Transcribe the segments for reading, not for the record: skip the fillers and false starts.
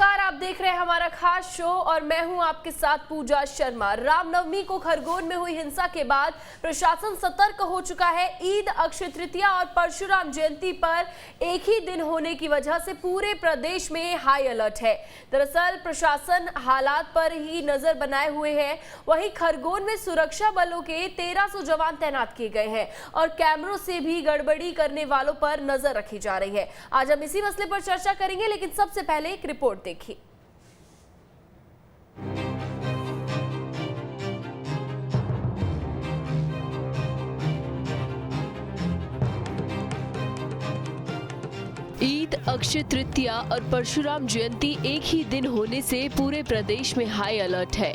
नमस्कार, आप देख रहे हैं हमारा खास शो और मैं हूं आपके साथ पूजा शर्मा। रामनवमी को खरगोन में हुई हिंसा के बाद प्रशासन सतर्क हो चुका है। ईद, अक्षय तृतीया और परशुराम जयंती पर एक ही दिन होने की वजह से पूरे प्रदेश में हाई अलर्ट है। दरअसल प्रशासन हालात पर ही नजर बनाए हुए है। वहीं खरगोन में सुरक्षा बलों के 1300 जवान तैनात किए गए हैं और कैमरों से भी गड़बड़ी करने वालों पर नजर रखी जा रही है। आज हम इसी मसले पर चर्चा करेंगे, लेकिन सबसे पहले एक रिपोर्ट देखिए। ईद, अक्षय तृतीया और परशुराम जयंती एक ही दिन होने से पूरे प्रदेश में हाई अलर्ट है।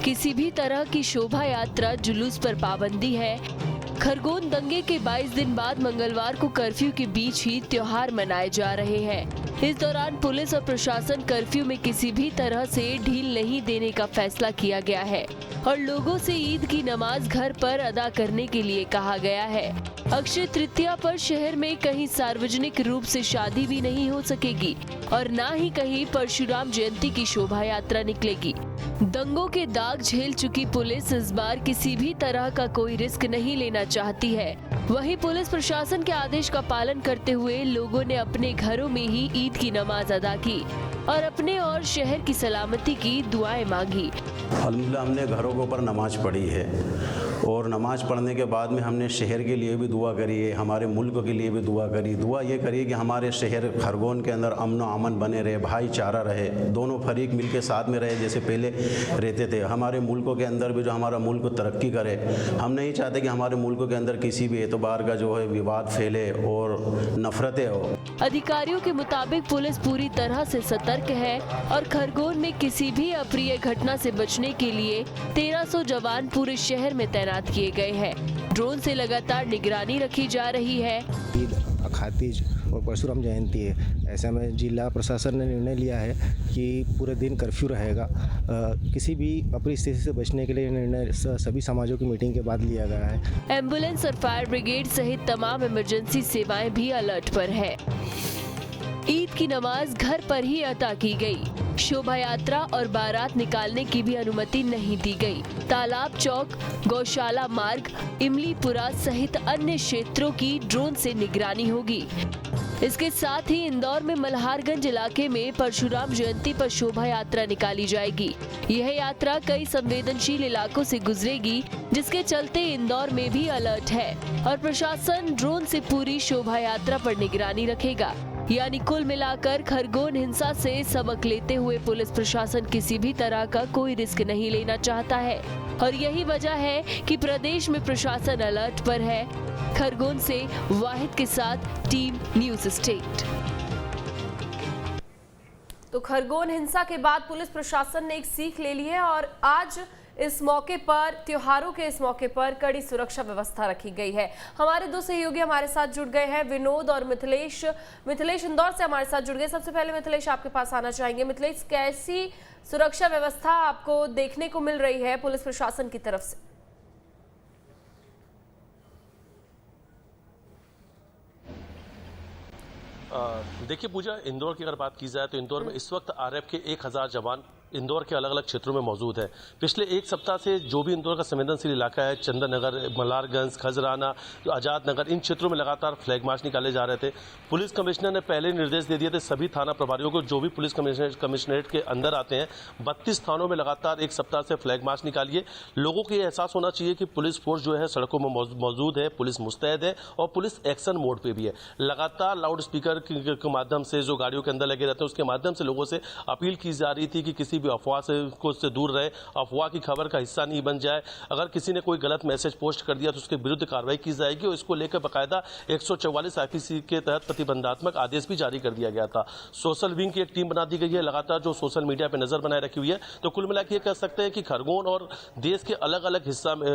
किसी भी तरह की शोभा यात्रा, जुलूस पर पाबंदी है। खरगोन दंगे के 22 दिन बाद मंगलवार को कर्फ्यू के बीच ही त्योहार मनाए जा रहे हैं। इस दौरान पुलिस और प्रशासन कर्फ्यू में किसी भी तरह से ढील नहीं देने का फैसला किया गया है और लोगों से ईद की नमाज घर पर अदा करने के लिए कहा गया है। अक्षय तृतीया पर शहर में कहीं सार्वजनिक रूप से शादी भी नहीं हो सकेगी और न ही कहीं परशुराम जयंती की शोभा यात्रा निकलेगी। दंगों के दाग झेल चुकी पुलिस इस बार किसी भी तरह का कोई रिस्क नहीं लेना चाहती है। वहीं पुलिस प्रशासन के आदेश का पालन करते हुए लोगों ने अपने घरों में ही ईद की नमाज अदा की और अपने और शहर की सलामती की दुआएं मांगी। अल्हम्दुलिल्लाह हमने घरों के ऊपर नमाज पढ़ी है और नमाज पढ़ने के बाद में हमने शहर के लिए भी दुआ करी है, हमारे मुल्क के लिए भी दुआ करी। दुआ ये करी कि हमारे शहर खरगोन के अंदर अमन व अमन बने रहे, भाईचारा रहे, दोनों फरीक मिलके साथ में रहे जैसे पहले रहते थे। हमारे मुल्कों के अंदर भी जो हमारा मुल्क तरक्की करे, हम नहीं चाहते कि हमारे मुल्क के अंदर किसी भी एतबार का जो है विवाद फैले और नफरतें हो। अधिकारियों के मुताबिक पुलिस पूरी तरह से सतर्क है और खरगोन में किसी भी अप्रिय घटना से बचने के लिए 1300 जवान पूरे शहर में तैनात किए गए हैं। ड्रोन से लगातार निगरानी रखी जा रही है। ईद, अखातीज और परशुराम जयंती है, ऐसे में जिला प्रशासन ने निर्णय लिया है कि पूरे दिन कर्फ्यू रहेगा। किसी भी अप्रिय स्थिति से बचने के लिए निर्णय सभी समाजों की मीटिंग के बाद लिया गया है। एम्बुलेंस और फायर ब्रिगेड सहित तमाम इमरजेंसी सेवाएं भी अलर्ट पर है। ईद की नमाज घर पर ही अदा की गई। शोभा यात्रा और बारात निकालने की भी अनुमति नहीं दी गई। तालाब चौक, गौशाला मार्ग, इमलीपुरा सहित अन्य क्षेत्रों की ड्रोन से निगरानी होगी। इसके साथ ही इंदौर में मल्हारगंज इलाके में परशुराम जयंती पर शोभा यात्रा निकाली जाएगी। यह यात्रा कई संवेदनशील इलाकों से गुजरेगी, जिसके चलते इंदौर में भी अलर्ट है और प्रशासन ड्रोन से पूरी शोभा यात्रा पर निगरानी रखेगा। यानी कुल मिलाकर खरगोन हिंसा से सबक लेते हुए पुलिस प्रशासन किसी भी तरह का कोई रिस्क नहीं लेना चाहता है और यही वजह है कि प्रदेश में प्रशासन अलर्ट पर है। खरगोन से वाहिद के साथ टीम न्यूज स्टेट। तो खरगोन हिंसा के बाद पुलिस प्रशासन ने एक सीख ले ली है और आज इस मौके पर, त्योहारों के इस मौके पर कड़ी सुरक्षा व्यवस्था रखी गई है। हमारे दो सहयोगी हमारे साथ जुड़ गए हैं, विनोद और मिथिलेश। मिथिलेश इंदौर से हमारे साथ जुड़ गए। सबसे पहले मिथिलेश आपके पास आना चाहेंगे। मिथिलेश, कैसी सुरक्षा व्यवस्था आपको देखने को मिल रही है पुलिस प्रशासन की तरफ से? देखिए पूजा, इंदौर की अगर बात की जाए तो इंदौर में इस वक्त आरएफ के 1000 जवान इंदौर के अलग अलग क्षेत्रों में मौजूद है। पिछले एक सप्ताह से जो भी इंदौर का संवेदनशील इलाका है, चंदन नगर, मल्हारगंज, खजराना, आजाद नगर, इन क्षेत्रों में लगातार फ्लैग मार्च निकाले जा रहे थे। पुलिस कमिश्नर ने पहले निर्देश दे दिए थे सभी थाना प्रभारियों को, जो भी पुलिस कमिश्नरेट के अंदर आते हैं, 32 थानों में लगातार एक सप्ताह से फ्लैग मार्च निकालिए। लोगों को यह एहसास होना चाहिए कि पुलिस फोर्स जो है सड़कों में मौजूद है, पुलिस मुस्तैद है और पुलिस एक्शन मोड पे भी है। लगातार लाउड स्पीकर के माध्यम से जो गाड़ियों के अंदर लगे रहते हैं, उसके माध्यम से लोगों से अपील की जा रही थी कि किसी भी अफवाह से दूर रहे, अफवाह की खबर का हिस्सा नहीं बन जाए। अगर किसी ने कोई गलत मैसेज पोस्ट कर दिया तो उसके विरुद्ध कार्रवाई की जाएगी और इसको लेकर बाकायदा 144 आईपीसी के तहत प्रतिबंधात्मक आदेश भी जारी कर दिया गया था। सोशल विंग की एक टीम बना दी गई है, लगातार जो सोशल मीडिया पर नजर बनाए रखी हुई है। तो कुल मिलाकर ये कह सकते हैं कि खरगोन और देश के अलग अलग हिस्सा में,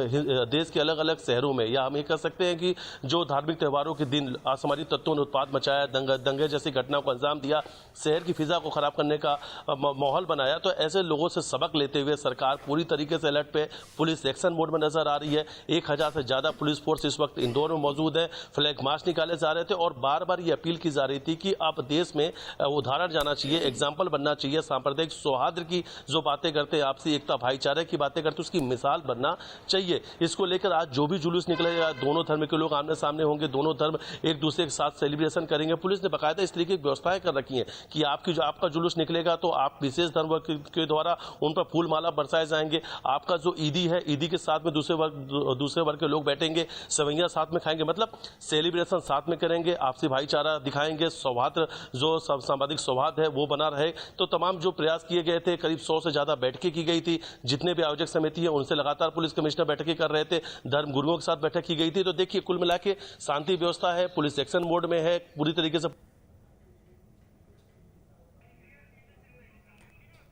देश के अलग अलग शहरों में, या हम ये कह सकते हैं कि जो धार्मिक त्योहारों के दिन असामाजिक तत्वों ने उत्पाद मचाया, दंगे जैसी घटनाओं को अंजाम दिया, शहर की फिजा को खराब करने का माहौल बनाया, तो ऐसे लोगों से सबक लेते हुए सरकार पूरी तरीके से अलर्ट पे पुलिस एक्शन मोड में नजर आ रही है। 1000 से ज्यादा पुलिस फोर्स इस वक्त इंदौर में मौजूद है। फ्लैग मार्च निकाले जा रहे थे और बार बार ये अपील की जा रही थी कि आप देश में उदाहरण जाना चाहिए, एग्जाम्पल बनना चाहिए, सांप्रदायिक सौहार्द की जो बातें करते हैं, आपसी एकता भाईचारे की बातें करते, उसकी मिसाल बनना चाहिए। इसको लेकर आज जो भी जुलूस निकलेगा, दोनों धर्म के लोग आमने सामने होंगे, दोनों धर्म एक दूसरे के साथ सेलिब्रेशन करेंगे। पुलिस ने बाकायदा इस तरीके की व्यवस्थाएं कर रखी हैं कि आपका जुलूस निकलेगा तो आप विशेष धर्म के द्वारा उन पर फूल माला बरसाए जाएंगे। आपका जो ईदी है, ईदी के साथ में दूसरे वर्ग के लोग बैठेंगे, सवैया साथ में खाएंगे, मतलब सेलिब्रेशन साथ में करेंगे, आपसी भाईचारा दिखाएंगे, सौहार्द जो सामाजिक सौहार्द है वो बना रहे। तो तमाम जो प्रयास किए गए थे, करीब 100 से ज्यादा बैठकें की गई थी, जितने भी आयोजक समिति है उनसे लगातार पुलिस कमिश्नर बैठकें कर रहे थे, धर्म गुरुओं के साथ बैठक की गई थी। तो देखिए कुल मिला के शांति व्यवस्था है, पुलिस एक्शन मोड में है पूरी तरीके से।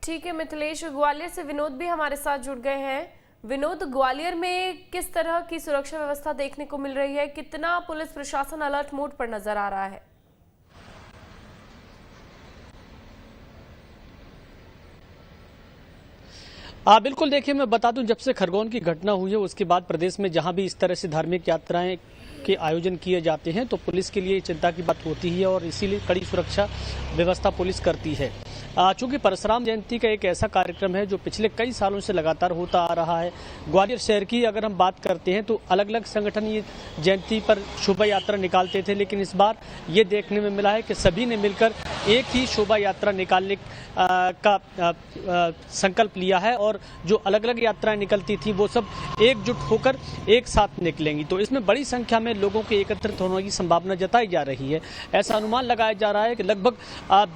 ठीक है मिथिलेश, ग्वालियर से विनोद भी हमारे साथ जुड़ गए हैं। विनोद, ग्वालियर में किस तरह की सुरक्षा व्यवस्था देखने को मिल रही है? कितना पुलिस प्रशासन अलर्ट मोड पर नजर आ रहा है? बिल्कुल, देखिए मैं बता दूं, जब से खरगोन की घटना हुई है उसके बाद प्रदेश में जहां भी इस तरह से धार्मिक यात्राएं के आयोजन किए जाते हैं तो पुलिस के लिए चिंता की बात होती है और इसीलिए कड़ी सुरक्षा व्यवस्था पुलिस करती है। चूंकि परशुराम जयंती का एक ऐसा कार्यक्रम है जो पिछले कई सालों से लगातार होता आ रहा है। ग्वालियर शहर की अगर हम बात करते हैं तो अलग अलग संगठन ये जयंती पर शोभा यात्रा निकालते थे, लेकिन इस बार ये देखने में मिला है कि सभी ने मिलकर एक ही शोभा यात्रा निकालने का संकल्प लिया है और जो अलग अलग यात्राएं निकलती थी वो सब एकजुट होकर एक साथ निकलेंगी। तो इसमें बड़ी संख्या में लोगों के एकत्रित होने की संभावना जताई जा रही है। ऐसा अनुमान लगाया जा रहा है कि लगभग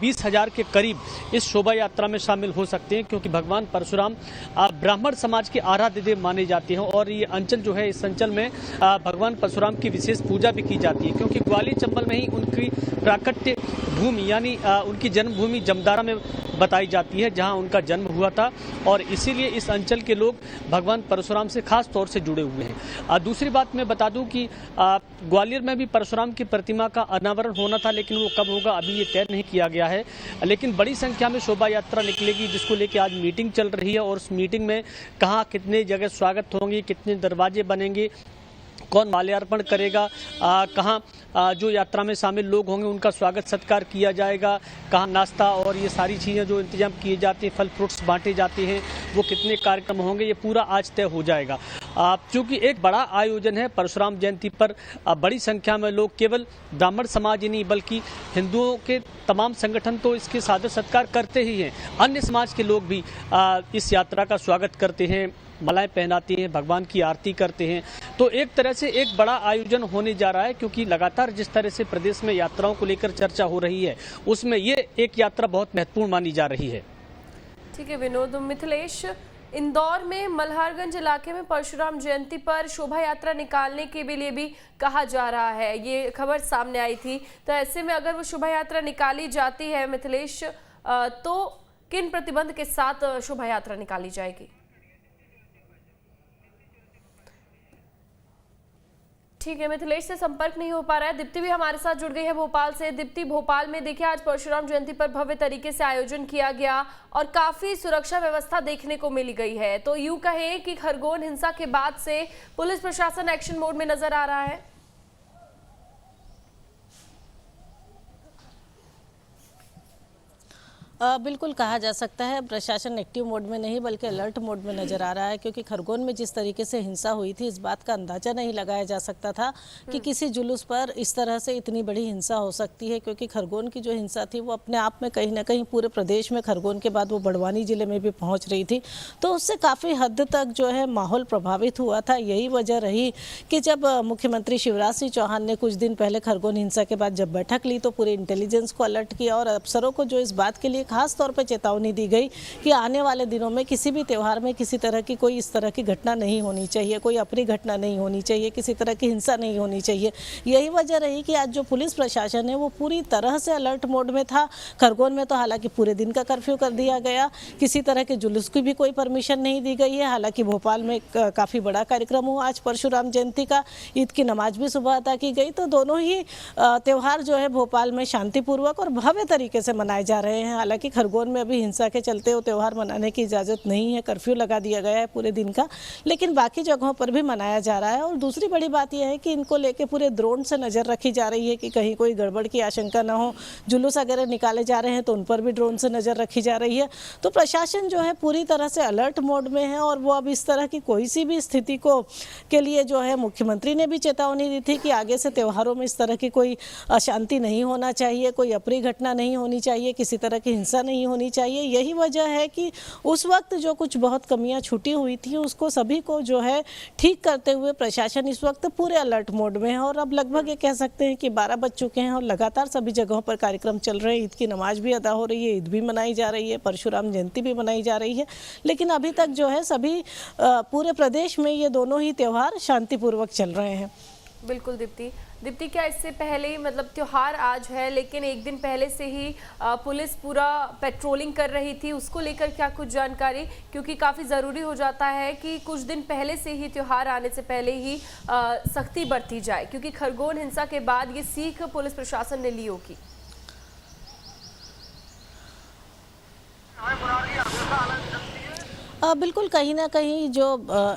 20,000 के करीब इस शोभा यात्रा में शामिल हो सकते हैं, क्योंकि भगवान परशुराम ब्राह्मण समाज के आराध्य देव माने जाते हैं और ये अंचल जो है, इस अंचल में भगवान परशुराम की विशेष पूजा भी की जाती है, क्योंकि ग्वालियर चंबल में ही उनकी प्राकट्य भूमि यानी उनकी जन्मभूमि जमदारा में बताई जाती है, जहां उनका जन्म हुआ था और इसीलिए इस अंचल के लोग भगवान परशुराम से खास तौर से जुड़े हुए हैं। दूसरी बात मैं बता दूं कि ग्वालियर में भी परशुराम की प्रतिमा का अनावरण होना था, लेकिन वो कब होगा अभी ये तय नहीं किया गया है। लेकिन बड़ी संख्या में शोभा यात्रा निकलेगी, जिसको लेकर आज मीटिंग चल रही है और उस मीटिंग में कहाँ कितने जगह स्वागत होंगे, कितने दरवाजे बनेंगे, कौन माल्यार्पण करेगा, कहाँ जो यात्रा में शामिल लोग होंगे उनका स्वागत सत्कार किया जाएगा, कहाँ नाश्ता और ये सारी चीज़ें जो इंतजाम किए जाते हैं, फल फ्रूट्स बांटे जाते हैं, वो कितने कार्यक्रम होंगे, ये पूरा आज तय हो जाएगा। क्योंकि एक बड़ा आयोजन है परशुराम जयंती पर, बड़ी संख्या में लोग, केवल ब्राह्मण समाज ही नहीं बल्कि हिंदुओं के तमाम संगठन तो इसके सादर सत्कार करते ही हैं, अन्य समाज के लोग भी इस यात्रा का स्वागत करते हैं, मालाएं पहनाते हैं, भगवान की आरती करते हैं। तो एक तरह से एक बड़ा आयोजन होने जा रहा है, क्योंकि लगातार जिस तरह से प्रदेश में यात्राओं को लेकर चर्चा हो रही है उसमें ये एक यात्रा बहुत महत्वपूर्ण मानी जा रही है। ठीक है विनोद। मिथिलेश, इंदौर में मल्हारगंज इलाके में परशुराम जयंती पर शोभा यात्रा निकालने के लिए भी कहा जा रहा है, ये खबर सामने आई थी। तो ऐसे में अगर वो शोभा यात्रा निकाली जाती है मिथिलेश, तो किन प्रतिबंध के साथ शोभा यात्रा निकाली जाएगी? ठीक है, मिथिलेश से संपर्क नहीं हो पा रहा है। दीप्ति भी हमारे साथ जुड़ गई है भोपाल से। दीप्ति, भोपाल में देखिए आज परशुराम जयंती पर भव्य तरीके से आयोजन किया गया और काफी सुरक्षा व्यवस्था देखने को मिल गई है। तो यूं कहें कि खरगोन हिंसा के बाद से पुलिस प्रशासन एक्शन मोड में नजर आ रहा है। बिल्कुल कहा जा सकता है प्रशासन एक्टिव मोड में नहीं बल्कि अलर्ट मोड में नज़र आ रहा है, क्योंकि खरगोन में जिस तरीके से हिंसा हुई थी इस बात का अंदाज़ा नहीं लगाया जा सकता था कि किसी जुलूस पर इस तरह से इतनी बड़ी हिंसा हो सकती है। क्योंकि खरगोन की जो हिंसा थी वो अपने आप में कहीं ना कहीं पूरे प्रदेश में, खरगोन के बाद वो बड़वानी ज़िले में भी पहुँच रही थी, तो उससे काफ़ी हद तक जो है माहौल प्रभावित हुआ था। यही वजह रही कि जब मुख्यमंत्री शिवराज सिंह चौहान ने कुछ दिन पहले खरगोन हिंसा के बाद जब बैठक ली तो पूरे इंटेलिजेंस को अलर्ट किया और अफसरों को जो इस बात के लिए खास तौर पर चेतावनी दी गई कि आने वाले दिनों में किसी भी त्यौहार में किसी तरह की कोई इस तरह की घटना नहीं होनी चाहिए, कोई अप्रिय घटना नहीं होनी चाहिए, किसी तरह की हिंसा नहीं होनी चाहिए। यही वजह रही कि आज जो पुलिस प्रशासन है वो पूरी तरह से अलर्ट मोड में था। खरगोन में तो हालांकि पूरे दिन का कर्फ्यू कर दिया गया, किसी तरह के जुलूस की भी कोई परमिशन नहीं दी गई है। हालांकि भोपाल में काफ़ी बड़ा कार्यक्रम हुआ आज परशुराम जयंती का, ईद की नमाज भी सुबह अदा की गई। तो दोनों ही त्यौहार जो है भोपाल में शांतिपूर्वक और भव्य तरीके से मनाए जा रहे हैं। हालांकि हालांकि खरगोन में अभी हिंसा के चलते वो त्यौहार मनाने की इजाज़त नहीं है, कर्फ्यू लगा दिया गया है पूरे दिन का, लेकिन बाकी जगहों पर भी मनाया जा रहा है। और दूसरी बड़ी बात यह है कि इनको लेके पूरे ड्रोन से नज़र रखी जा रही है कि कहीं कोई गड़बड़ की आशंका ना हो। जुलूस वगैरह निकाले जा रहे हैं तो उन पर भी ड्रोन से नज़र रखी जा रही है। तो प्रशासन जो है पूरी तरह से अलर्ट मोड में है और वो अब इस तरह की कोई सी भी स्थिति के लिए जो है मुख्यमंत्री ने भी चेतावनी दी थी कि आगे से त्योहारों में इस तरह की कोई अशांति नहीं होना चाहिए, कोई अप्रिय घटना नहीं होनी चाहिए, किसी तरह की हिंसा नहीं होनी चाहिए। यही वजह है कि उस वक्त जो कुछ बहुत कमियां छूटी हुई थी उसको सभी को जो है ठीक करते हुए प्रशासन इस वक्त पूरे अलर्ट मोड में है। और अब लगभग ये कह सकते हैं कि 12 बज चुके हैं और लगातार सभी जगहों पर कार्यक्रम चल रहे हैं। ईद की नमाज भी अदा हो रही है, ईद भी मनाई जा रही है, परशुराम जयंती भी मनाई जा रही है, लेकिन अभी तक जो है सभी पूरे प्रदेश में ये दोनों ही त्यौहार शांतिपूर्वक चल रहे हैं। बिल्कुल दीप्ति, क्या इससे पहले ही मतलब त्योहार आज है लेकिन एक दिन पहले से ही पुलिस पूरा पेट्रोलिंग कर रही थी, उसको लेकर क्या कुछ जानकारी, क्योंकि काफ़ी ज़रूरी हो जाता है कि कुछ दिन पहले से ही त्योहार आने से पहले ही सख्ती बरती जाए, क्योंकि खरगोन हिंसा के बाद ये सीख पुलिस प्रशासन ने ली होगी। बिल्कुल, कहीं ना कहीं जो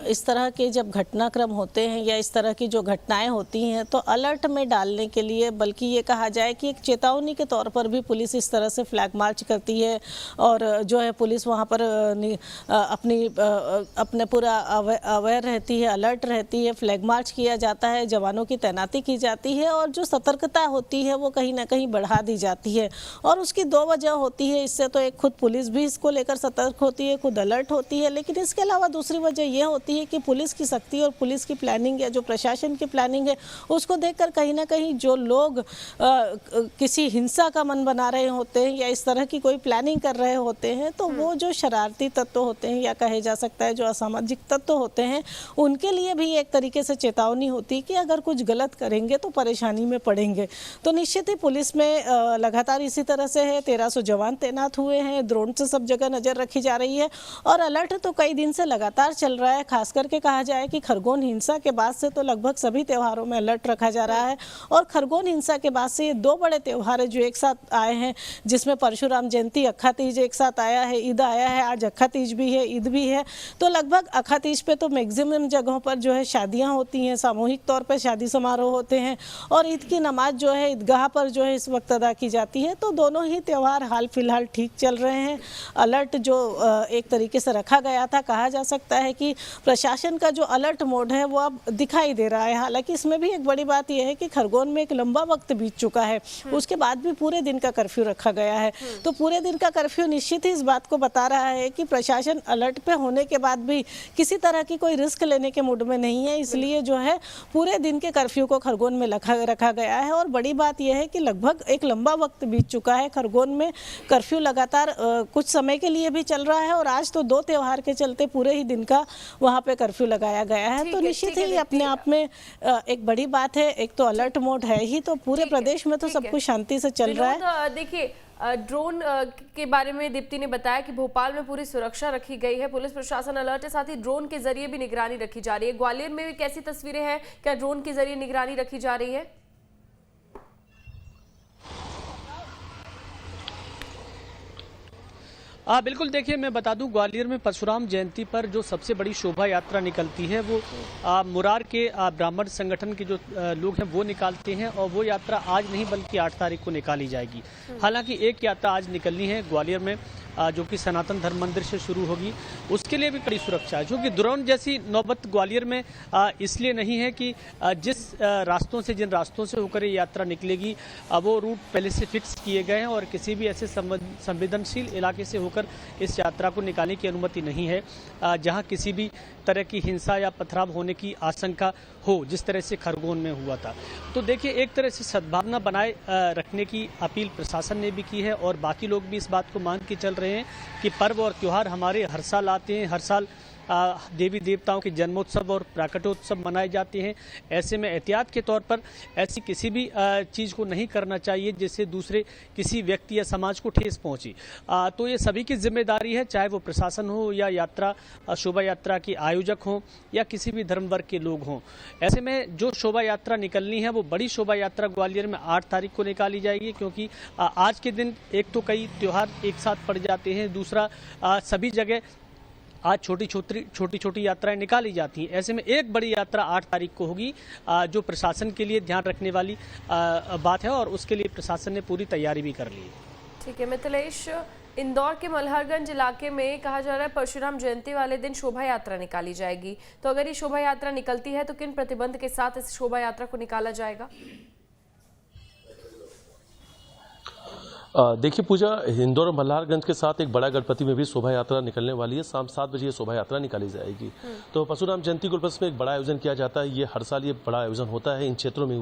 इस तरह के जब घटनाक्रम होते हैं या इस तरह की जो घटनाएं होती हैं तो अलर्ट में डालने के लिए, बल्कि ये कहा जाए कि एक चेतावनी के तौर पर भी पुलिस इस तरह से फ्लैग मार्च करती है और जो है पुलिस वहाँ पर अपने पूरा अवेयर रहती है, अलर्ट रहती है, फ्लैग मार्च किया जाता है, जवानों की तैनाती की जाती है और जो सतर्कता होती है वो कहीं ना कहीं बढ़ा दी जाती है। और उसकी दो वजह होती है, इससे तो एक खुद पुलिस भी इसको लेकर सतर्क होती है, खुद अलर्ट होती है, लेकिन इसके अलावा दूसरी वजह यह होती है कि पुलिस की सख्ती और पुलिस की प्लानिंग या जो प्रशासन की प्लानिंग है उसको देखकर कहीं ना कहीं जो लोग किसी हिंसा का मन बना रहे होते हैं या इस तरह की कोई प्लानिंग कर रहे होते हैं तो वो जो शरारती तत्व होते हैं या कहे जा सकता है जो असामाजिक तत्व होते हैं उनके लिए भी एक तरीके से चेतावनी होती है कि अगर कुछ गलत करेंगे तो परेशानी में पड़ेंगे। तो निश्चित ही पुलिस में लगातार इसी तरह से है, 1300 जवान तैनात हुए हैं, ड्रोन से सब जगह नज़र रखी जा रही है और अलर्ट तो कई दिन से लगातार चल रहा है। खास करके कहा जाए कि खरगोन हिंसा के बाद से तो लगभग सभी त्योहारों में अलर्ट रखा जा रहा है और खरगोन हिंसा के बाद से ये दो बड़े त्योहार है जो एक साथ आए हैं, जिसमें परशुराम जयंती, अक्खा तीज एक साथ आया है, ईद आया है, आज अक्खा तीज भी है, ईद भी है। तो लगभग अक्खा तीज पे तो मैक्सिमम जगहों पर जो है शादियाँ होती हैं, सामूहिक तौर पर शादी समारोह होते हैं और ईद की नमाज जो है ईदगाह पर जो है इस वक्त अदा की जाती है। तो दोनों ही त्यौहार हाल फिलहाल ठीक चल रहे हैं। अलर्ट जो एक तरीके से रखा गया था, कहा जा सकता है कि प्रशासन का जो अलर्ट मोड है वो अब दिखाई दे रहा है। हालांकि इसमें भी एक बड़ी बात यह है कि खरगोन में एक लंबा वक्त बीत चुका है, उसके बाद भी पूरे दिन का कर्फ्यू रखा गया है। तो पूरे दिन का कर्फ्यू निश्चित ही इस बात को बता रहा है कि प्रशासन अलर्ट पे होने के बाद भी किसी तरह की कोई रिस्क लेने के मूड में नहीं है, इसलिए जो है पूरे दिन के कर्फ्यू को खरगोन में रखा गया है। और बड़ी बात यह है कि लगभग एक लंबा वक्त बीत चुका है, खरगोन में कर्फ्यू लगातार कुछ समय के लिए भी चल रहा है और आज तो दो त्योहार के चलते पूरे ही दिन का वहाँ पे कर्फ्यू लगाया गया है। तो निश्चित ही अपने आप में एक बड़ी बात है। एक तो अलर्ट मोड है ही, तो पूरे प्रदेश में तो सब कुछ शांति से चल रहा है। देखिए, ड्रोन के बारे में दीप्ति ने बताया कि भोपाल में पूरी सुरक्षा रखी गई है, पुलिस प्रशासन अलर्ट है, साथ ही ड्रोन के जरिए भी निगरानी रखी जा रही है। ग्वालियर में भी कैसी तस्वीरें हैं, क्या ड्रोन के जरिए निगरानी रखी जा रही है? बिल्कुल, देखिए मैं बता दूं, ग्वालियर में परशुराम जयंती पर जो सबसे बड़ी शोभा यात्रा निकलती है वो मुरार के ब्राह्मण संगठन के जो लोग हैं वो निकालते हैं और वो यात्रा आज नहीं बल्कि 8 तारीख को निकाली जाएगी। हालांकि एक यात्रा आज निकलनी है ग्वालियर में जो कि सनातन धर्म मंदिर से शुरू होगी, उसके लिए भी कड़ी सुरक्षा है। क्योंकि ड्रोन जैसी नौबत ग्वालियर में इसलिए नहीं है कि जिन रास्तों से होकर ये यात्रा निकलेगी वो रूट पहले से फिक्स किए गए हैं और किसी भी ऐसे संवेदनशील इलाके से होकर इस यात्रा को निकालने की अनुमति नहीं है जहां किसी भी तरह की हिंसा या पथराव होने की आशंका हो, जिस तरह से खरगोन में हुआ था। तो देखिए, एक तरह से सद्भावना बनाए रखने की अपील प्रशासन ने भी की है और बाकी लोग भी इस बात को मान के चल रहे हैं कि पर्व और त्यौहार हमारे हर साल आते हैं, हर साल देवी देवताओं के जन्मोत्सव और प्राकटोत्सव मनाए जाते हैं। ऐसे में एहतियात के तौर पर ऐसी किसी भी चीज़ को नहीं करना चाहिए जिससे दूसरे किसी व्यक्ति या समाज को ठेस पहुंची। तो ये सभी की जिम्मेदारी है, चाहे वो प्रशासन हो या यात्रा शोभा यात्रा के आयोजक हों या किसी भी धर्म वर्ग के लोग हों। ऐसे में जो शोभा यात्रा निकलनी है वो बड़ी शोभा यात्रा ग्वालियर में 8 तारीख को निकाली जाएगी, क्योंकि आज के दिन एक तो कई त्योहार एक साथ पड़ जाते हैं, दूसरा सभी जगह आज छोटी छोटी यात्राएं निकाली जाती हैं। ऐसे में एक बड़ी यात्रा 8 तारीख को होगी, जो प्रशासन के लिए ध्यान रखने वाली बात है और उसके लिए प्रशासन ने पूरी तैयारी भी कर ली है। ठीक है मिथिलेश, इंदौर के मल्हारगंज इलाके में कहा जा रहा है परशुराम जयंती वाले दिन शोभा यात्रा निकाली जाएगी, तो अगर ये शोभा यात्रा निकलती है तो किन प्रतिबंध के साथ इस शोभा यात्रा को निकाला जाएगा? देखिए पूजा, इंदौर और मल्हारगंज के साथ एक बड़ा गणपति में भी शोभा यात्रा निकलने वाली है। शाम 7 बजे ये शोभा यात्रा निकाली जाएगी। तो परशुराम जयंती के उपलक्ष्य में एक बड़ा आयोजन किया जाता है। ये हर साल ये बड़ा आयोजन होता है, इन क्षेत्रों में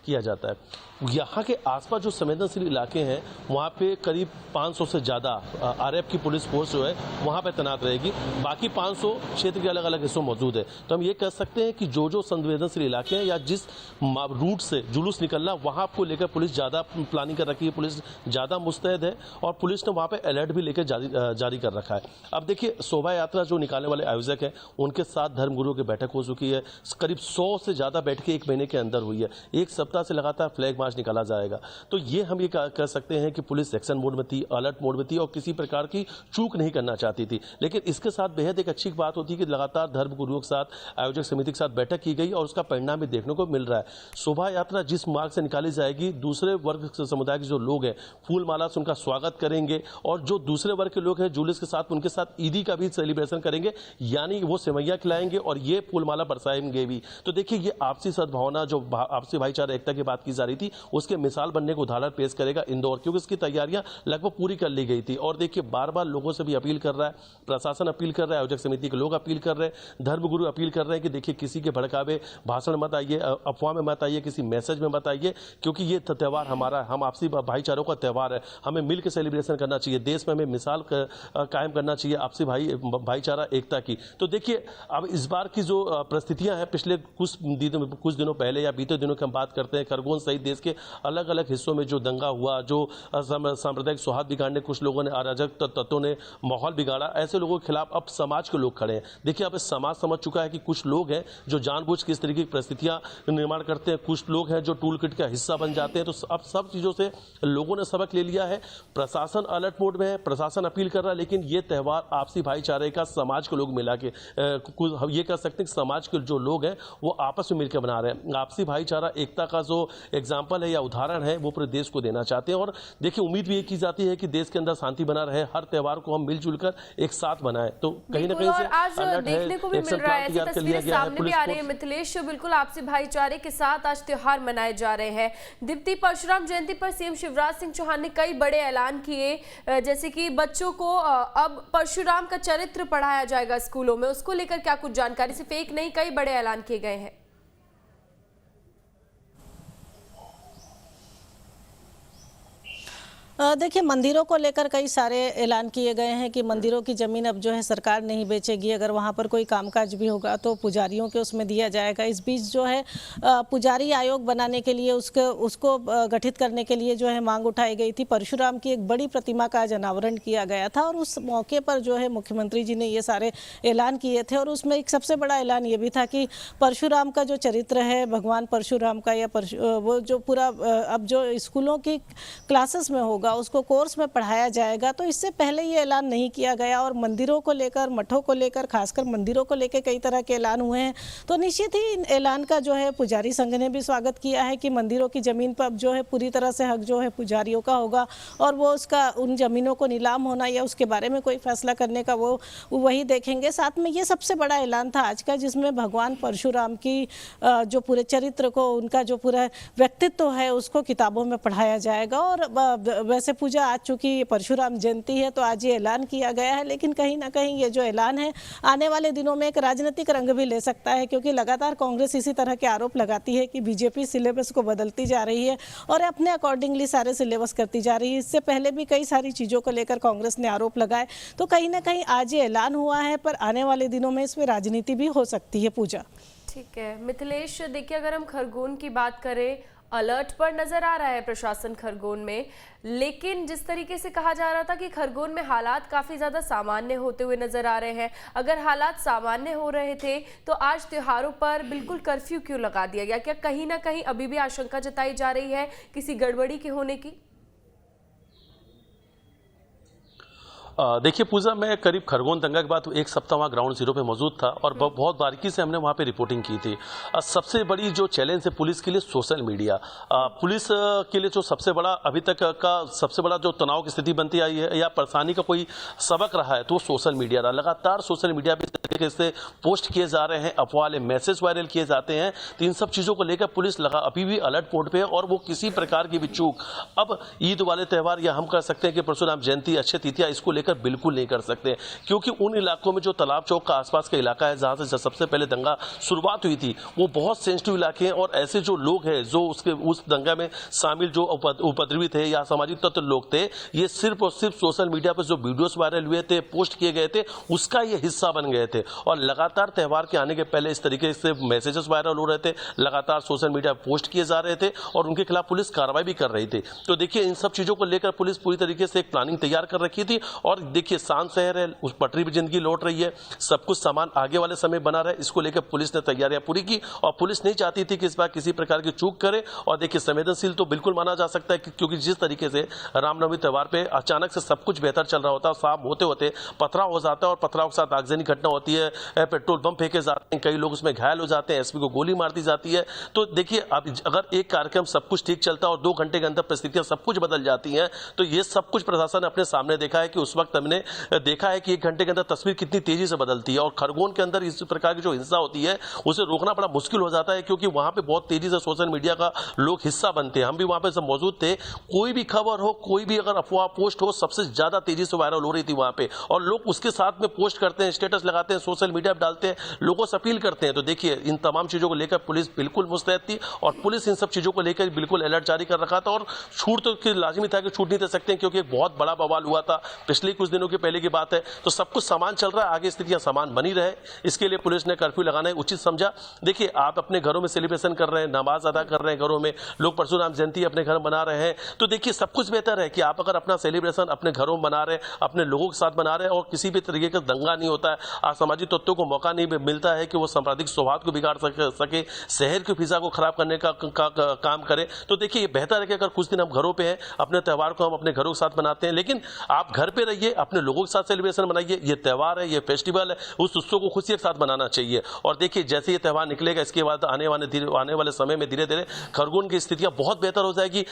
किया जाता है। यहाँ के आसपास जो संवेदनशील इलाके हैं वहाँ पे करीब 500 से ज़्यादा आरएफ की पुलिस फोर्स जो है वहाँ पे तैनात रहेगी। बाकी 500 क्षेत्र के अलग अलग हिस्सों मौजूद है। तो हम ये कह सकते हैं कि जो संवेदनशील इलाके हैं या जिस रूट से जुलूस निकलना वहाँ को लेकर पुलिस ज़्यादा प्लानिंग कर रखी है, पुलिस ज़्यादा मुस्तैद है और पुलिस ने वहाँ पे अलर्ट भी लेकर जारी कर रखा है। अब देखिए, शोभा यात्रा जो निकालने वाले आयोजक हैं उनके साथ धर्मगुरुओं की बैठक हो चुकी है। करीब 100 से ज़्यादा बैठकें 1 महीने के अंदर हुई है। 1 सप्ताह से लगातार फ्लैग मार्च निकाला जाएगा। तो ये हम ये कह सकते हैं कि पुलिस एक्शन मोड में थी, अलर्ट मोड में थी और किसी प्रकार की चूक नहीं करना चाहती थी। लेकिन इसके साथ बेहद एक अच्छी बात होती है कि लगातार धर्मगुरुओं के साथ, आयोजक समिति के साथ बैठक की गई और उसका परिणाम भी देखने को मिल रहा है। शोभा यात्रा जिस मार्ग से निकाली जाएगी, दूसरे वर्ग समुदाय के जो लोग हैं फूल माला से उनका स्वागत करेंगे और जो दूसरे वर्ग के लोग हैं जुलूस के साथ उनके साथ ईदी का भी सेलिब्रेशन करेंगे, यानी वो सेवैयां खिलाएंगे और ये फूल माला बरसाएंगे भी। तो देखिए, ये आपसी सद्भावना, जो आपसी भाईचारा एकता की बात की जा रही थी, उसके मिसाल बनने को उदाहरण पेश करेगा इंदौर, क्योंकि इसकी तैयारियां लगभग पूरी कर ली गई थी। और देखिए, बार बार लोगों से भी अपील कर रहा है, प्रशासन अपील कर रहा है, आयोजक समिति के लोग अपील कर रहे हैं, धर्मगुरु अपील कर रहे हैं कि देखिए, किसी के भड़कावे भाषण मत आइए, अफवाह में मत आइए, किसी मैसेज में मत आइए, क्योंकि ये त्यौहार हमारा, हम आपसी भाईचारों का त्यौहार है, हमें मिलकर सेलिब्रेशन करना चाहिए, देश में हमें मिसाल कायम करना चाहिए आपसी भाईचारा एकता की। तो देखिए, अब इस बार की जो परिस्थितियां हैं, पिछले कुछ दिनों पहले या बीते दिनों की हम बात करते हैं, खरगोन सहित देश के अलग अलग हिस्सों में जो दंगा हुआ, जो सांप्रदायिक सौहार्द बिगाड़ने कुछ लोगों ने, अराजक तत्वों ने माहौल बिगाड़ा, ऐसे लोगों के खिलाफ अब समाज के लोग खड़े हैं। देखिए, अब समाज समझ चुका है कि कुछ लोग हैं जो जानबूझ के इस तरीके की परिस्थितियां निर्माण करते हैं, कुछ लोग हैं जो टूल किट का हिस्सा बन जाते हैं। तो अब सब चीजों से लोगों ने सबक ले लिया है। प्रशासन अलर्ट मोड में है, प्रशासन अपील कर रहा है, लेकिन ये त्यौहार आपसी भाईचारे का समाज के लोग मिला के, हम ये कह सकते हैं कि समाज के जो लोग हैं वो आपस में मिलकर बना रहे हैं। आपसी भाईचारा एकता का जो एग्जाम्पल है या उदाहरण है वो पूरे देश को देना चाहते हैं। और देखिए, उम्मीद भी ये की जाती है कि देश के अंदर शांति बना रहे, हर त्यौहार को हम मिलजुल कर एक साथ बनाएं। तो कहीं ना कहीं से आज देखने को भी मिल रहा है, ऐसी तस्वीरें सामने भी आ रही है मिथिलेश। बिल्कुल आपसी भाईचारे के साथ आज त्योहार मनाए जा रहे हैं। दीप्ति, परशुराम जयंती पर सीएम शिवराज सिंह चौहान ने कई बड़े ऐलान किए, जैसे कि बच्चों को अब परशुराम का चरित्र पढ़ाया जाएगा स्कूलों में, उसको लेकर क्या कुछ जानकारी? सिर्फ एक नहीं, कई बड़े ऐलान किए गए हैं। देखिए, मंदिरों को लेकर कई सारे ऐलान किए गए हैं कि मंदिरों की ज़मीन अब जो है सरकार नहीं बेचेगी, अगर वहाँ पर कोई कामकाज भी होगा तो पुजारियों के उसमें दिया जाएगा। इस बीच जो है पुजारी आयोग बनाने के लिए उसको गठित करने के लिए जो है मांग उठाई गई थी। परशुराम की एक बड़ी प्रतिमा का आज अनावरण किया गया था और उस मौके पर जो है मुख्यमंत्री जी ने ये सारे ऐलान किए थे और उसमें एक सबसे बड़ा ऐलान ये भी था कि परशुराम का जो चरित्र है, भगवान परशुराम का, या वो जो पूरा अब जो स्कूलों की क्लासेस में होगा उसको कोर्स में पढ़ाया जाएगा। तो इससे पहले ये ऐलान नहीं किया गया और मंदिरों को लेकर, मठों को लेकर, खासकर मंदिरों को लेकर कई तरह के ऐलान हुए हैं। तो निश्चित ही इन ऐलान का जो है पुजारी संघ ने भी स्वागत किया है कि मंदिरों की ज़मीन पर अब जो है पूरी तरह से हक जो है पुजारियों का होगा और वो उसका, उन ज़मीनों को नीलाम होना या उसके बारे में कोई फैसला करने का वो वही देखेंगे। साथ में ये सबसे बड़ा ऐलान था आज का, जिसमें भगवान परशुराम की जो पूरे चरित्र को, उनका जो पूरा व्यक्तित्व है उसको किताबों में पढ़ाया जाएगा और वैसे पूजा आज चूंकि परशुराम जयंती है तो आज ये ऐलान किया गया है, लेकिन कहीं ना कहीं ये जो ऐलान है आने वाले दिनों में एक राजनीतिक रंग भी ले सकता है, क्योंकि लगातार कांग्रेस इसी तरह के आरोप लगाती है कि बीजेपी सिलेबस को बदलती जा रही है और अपने अकॉर्डिंगली सारे सिलेबस करती जा रही है। इससे पहले भी कई सारी चीज़ों को लेकर कांग्रेस ने आरोप लगाए, तो कहीं ना कहीं आज ये ऐलान हुआ है, पर आने वाले दिनों में इसमें राजनीति भी हो सकती है। पूजा, ठीक है मिथिलेश, देखिए अगर हम खरगोन की बात करें, अलर्ट पर नजर आ रहा है प्रशासन खरगोन में, लेकिन जिस तरीके से कहा जा रहा था कि खरगोन में हालात काफ़ी ज़्यादा सामान्य होते हुए नजर आ रहे हैं, अगर हालात सामान्य हो रहे थे तो आज त्योहारों पर बिल्कुल कर्फ्यू क्यों लगा दिया गया? क्या कहीं ना कहीं अभी भी आशंका जताई जा रही है किसी गड़बड़ी के होने की? देखिए पूजा, मैं करीब खरगोन दंगा के बाद एक सप्ताह वहाँ ग्राउंड जीरो पे मौजूद था और बहुत बारीकी से हमने वहाँ पे रिपोर्टिंग की थी। सबसे बड़ी जो चैलेंज है पुलिस के लिए सोशल मीडिया। पुलिस के लिए जो सबसे बड़ा अभी तक का सबसे बड़ा जो तनाव की स्थिति बनती आई है या परेशानी का कोई सबक रहा है तो वो सोशल मीडिया रहा। लगातार सोशल मीडिया पे इस तरीके से पोस्ट किए जा रहे हैं, अफवाह वाले मैसेज वायरल किए जाते हैं, तो इन सब चीज़ों को लेकर पुलिस अभी भी अलर्ट मोड पे है और वो किसी प्रकार की भी चूक अब ईद वाले त्यौहार या हम कह सकते हैं कि परशुराम जयंती, अक्षय तृतीया, इसको लेकर बिल्कुल नहीं कर सकते, क्योंकि उन इलाकों में जो तालाब चौक का आसपास का इलाका है जहां से सबसे पहले दंगा शुरुआत हुई थी, वो बहुत सेंसिटिव इलाके हैं और ऐसे जो लोग हैं जो उस दंगा में शामिल जो उपद्रवी थे या सामाजिक तत्व लोग थे, ये सिर्फ और सिर्फ सोशल मीडिया पर जो वीडियोस वायरल हुए थे, पोस्ट किए गए थे, उसका ये हिस्सा बन गए थे और लगातार त्यौहार के आने के पहले इस तरीके से मैसेजेस वायरल हो रहे थे, लगातार सोशल मीडिया पोस्ट किए जा रहे थे और उनके खिलाफ पुलिस कार्रवाई भी कर रही थी। तो देखिए इन सब चीजों को लेकर पुलिस पूरी तरीके से एक प्लानिंग तैयार कर रखी थी और देखिए शांत शहर है, उस पटरी भी जिंदगी लौट रही है, सब कुछ सामान आगे वाले समय बना रहे, इसको लेकर पुलिस ने तैयारियां पूरी की और पुलिस नहीं चाहती थी कि इस बार किसी प्रकार की चूक करे। और देखिए संवेदनशील तो बिल्कुल माना जा सकता है क्योंकि जिस तरीके से रामनवमी त्यौहार पे अचानक से सब कुछ बेहतर चल रहा होता है, शाम होते होते पथराव हो जाता है और पथराव के साथ आगजनी घटना होती है, पेट्रोल बम फेंके जाते हैं, कई लोग उसमें घायल हो जाते हैं, एसपी को गोली मार दी जाती है। तो देखिए अब अगर एक कार्यक्रम सब कुछ ठीक चलता है और 2 घंटे के अंदर परिस्थितियां सब कुछ बदल जाती हैं, तो ये सब कुछ प्रशासन ने अपने सामने देखा है कि उस वक्त हमने देखा है कि 1 घंटे के अंदर तस्वीर कितनी तेजी से बदलती है और खरगोन के अंदर इस प्रकार की जो हिंसा होती है उसे रोकना बड़ा मुश्किल हो जाता है, क्योंकि वहां पे बहुत तेजी से सोशल मीडिया का लोग हिस्सा बनते हैं। हम भी वहां पे सब मौजूद थे, कोई भी खबर हो, कोई भी अगर अफवाह पोस्ट हो, सबसे ज्यादा तेजी से वायरल हो रही थी वहां पे और लोग उसके साथ में पोस्ट करते हैं, स्टेटस लगाते हैं, सोशल मीडिया पर डालते हैं, लोगों से अपील करते हैं। तो देखिए इन तमाम चीजों को लेकर पुलिस बिल्कुल मुस्तैद थी और पुलिस इन सब चीजों को लेकर बिल्कुल अलर्ट जारी कर रखा था और छूट तो लाजमी था कि छूट नहीं दे सकते क्योंकि एक बहुत बड़ा बवाल हुआ था पिछले कुछ दिनों के पहले की बात है। तो सब कुछ सामान चल रहा है, आगे स्थितियां सामान बनी रहे, इसके लिए पुलिस ने कर्फ्यू लगाना उचित समझा। देखिए आप अपने घरों में सेलिब्रेशन कर रहे हैं, नमाज अदा कर रहे हैं, घरों में लोग परशुराम जयंती अपने घर में मना रहे हैं, तो देखिए सब कुछ बेहतर है कि आप अगर अपना सेलिब्रेशन अपने घरों में मना रहे हैं, अपने लोगों के साथ मना रहे हैं और किसी भी तरीके का दंगा नहीं होता है, असामाजिक तत्वों को मौका नहीं मिलता है कि वो सांप्रदायिक सौहार्द को बिगाड़ सके, शहर की फिजा को खराब करने का काम करे। तो देखिए ये बेहतर है कि अगर कुछ दिन हम घरों पे हैं, अपने त्यौहार को हम अपने घरों के साथ मनाते हैं, लेकिन आप घर पे रहिए, अपने लोगों के साथ सेलिब्रेशन मनाइए। ये त्यौहार है, ये फेस्टिवल है, उस उत्सव को खुशी के साथ मनाना चाहिए। और देखिए जैसे ये त्यौहार निकलेगा इसके बाद आने वाले समय में धीरे धीरे खरगोन की स्थितियां बहुत बेहतर हो जाएगी।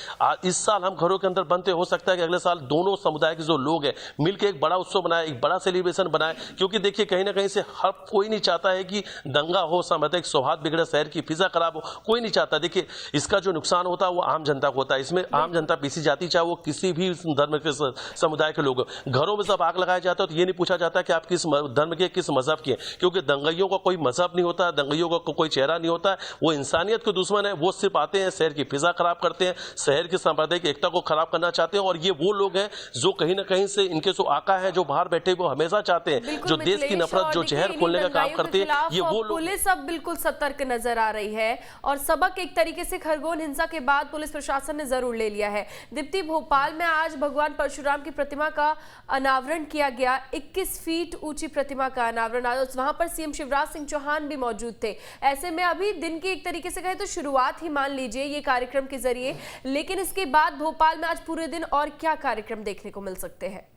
इस साल हम घरों के अंदर बनते, हो सकता है कि अगले साल दोनों समुदाय के जो लोग हैं मिलकर एक बड़ा उत्सव बनाए, एक बड़ा सेलिब्रेशन बनाए, क्योंकि देखिए कहीं ना कहीं से हर कोई नहीं चाहता है कि दंगा हो, सामाजिक सौहार्द बिगड़े, शहर की फिजा खराब हो, कोई नहीं चाहता। देखिए इसका जो नुकसान होता है वो आम जनता को होता है, इसमें आम जनता पीसी जाती, चाहे वो किसी भी धर्म के समुदाय के लोग। घरों में जब आग लगाया जाता है तो ये नहीं पूछा जाता कि आप किस धर्म के, किस मजहब के, क्योंकि दंगाइयों का कोई मजहब नहीं होता, दंगाइयों का कोई चेहरा नहीं होता है, वो इंसानियत के दुश्मन है। वो सिर्फ आते हैं, शहर की फिजा खराब करते हैं, शहर की सांप्रदायिक एकता को खराब करना चाहते हैं और ये वो लोग हैं जो कहीं ना कहीं से इनके जो आका है जो बाहर बैठे वो हमेशा चाहते हैं जो देश की नफरत, जो जहर खोलने का काम करते हैं, ये वो लोग। पुलिस अब बिल्कुल सतर्क नजर आ रही है और सबक एक तरीके से खरगोन हिंसा के बाद पुलिस प्रशासन ने जरूर ले लिया है। दीप्ति, भोपाल में आज भगवान परशुराम की प्रतिमा का अनावरण किया गया, 21 फीट ऊंची प्रतिमा का अनावरण, वहां पर सीएम शिवराज सिंह चौहान भी मौजूद थे। ऐसे में अभी दिन की एक तरीके से कहे तो शुरुआत ही मान लीजिए ये कार्यक्रम के जरिए, लेकिन इसके बाद भोपाल में आज पूरे दिन और क्या कार्यक्रम देखने को मिल सकते हैं?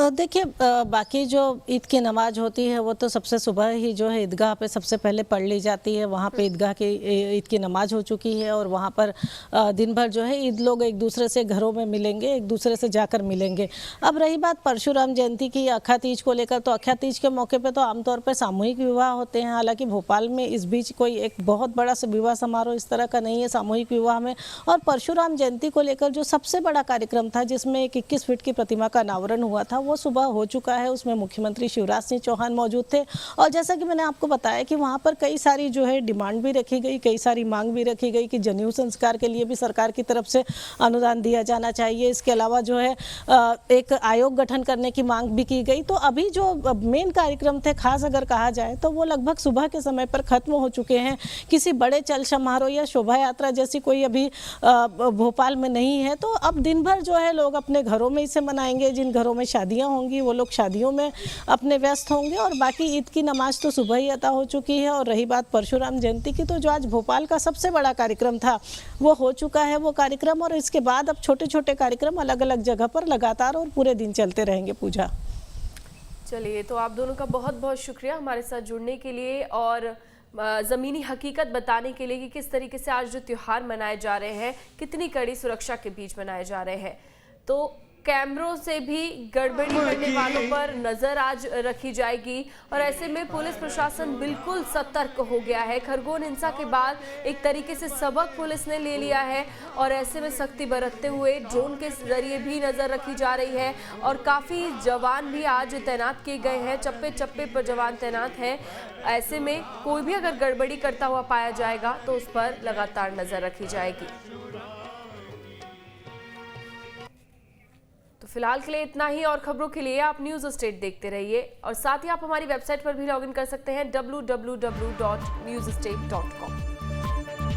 देखिए, बाकी जो ईद की नमाज होती है वो तो सबसे सुबह ही जो है ईदगाह पे सबसे पहले पढ़ ली जाती है। वहाँ पे ईदगाह की ईद की नमाज हो चुकी है और वहाँ पर दिन भर जो है ईद लोग एक दूसरे से घरों में मिलेंगे, एक दूसरे से जाकर मिलेंगे। अब रही बात परशुराम जयंती की, अक्षा तीज को लेकर, तो अक्षा तीज के मौके पर तो आमतौर पर सामूहिक विवाह होते हैं। हालांकि भोपाल में इस बीच कोई एक बहुत बड़ा विवाह समारोह इस तरह का नहीं है सामूहिक विवाह में। और परशुराम जयंती को लेकर जो सबसे बड़ा कार्यक्रम था, जिसमें एक 21 फीट की प्रतिमा का अनावरण हुआ था, वो सुबह हो चुका है। उसमें मुख्यमंत्री शिवराज सिंह चौहान मौजूद थे और जैसा कि मैंने आपको बताया कि वहाँ पर कई सारी जो है डिमांड भी रखी गई, कई सारी मांग भी रखी गई कि जनेऊ संस्कार के लिए भी सरकार की तरफ से अनुदान दिया जाना चाहिए। इसके अलावा जो है एक आयोग गठन करने की मांग भी की गई। तो अभी जो मेन कार्यक्रम थे, खास अगर कहा जाए तो वो लगभग सुबह के समय पर खत्म हो चुके हैं। किसी बड़े चल समारोह या शोभा यात्रा जैसी कोई अभी भोपाल में नहीं है। तो अब दिन भर जो है लोग अपने घरों में इसे मनाएंगे। जिन घरों में शादियां होंगी वो लोग शादियों में अपने व्यस्त होंगे और बाकी ईद की नमाज तो सुबह ही अता हो चुकी है। और रही बात परशुराम जयंती की, तो जो आज भोपाल का सबसे बड़ा कार्यक्रम था वो हो चुका है वो कार्यक्रम। और इसके बाद अब छोटे छोटे कार्यक्रम अलग अलग जगह पर लगातार और पूरे दिन चलते रहेंगे। पूजा, चलिए, तो आप दोनों का बहुत बहुत शुक्रिया हमारे साथ जुड़ने के लिए और ज़मीनी हकीकत बताने के लिए कि किस तरीके से आज जो त्यौहार मनाए जा रहे हैं कितनी कड़ी सुरक्षा के बीच मनाए जा रहे हैं। तो कैमरों से भी गड़बड़ी करने वालों पर नजर आज रखी जाएगी और ऐसे में पुलिस प्रशासन बिल्कुल सतर्क हो गया है। खरगोन हिंसा के बाद एक तरीके से सबक पुलिस ने ले लिया है और ऐसे में सख्ती बरतते हुए ड्रोन के जरिए भी नजर रखी जा रही है और काफ़ी जवान भी आज तैनात किए गए हैं। चप्पे चप्पे पर जवान तैनात हैं। ऐसे में कोई भी अगर गड़बड़ी करता हुआ पाया जाएगा तो उस पर लगातार नजर रखी जाएगी। तो फिलहाल के लिए इतना ही और खबरों के लिए आप न्यूज़ स्टेट देखते रहिए और साथ ही आप हमारी वेबसाइट पर भी लॉगिन कर सकते हैं www.newsestate.com।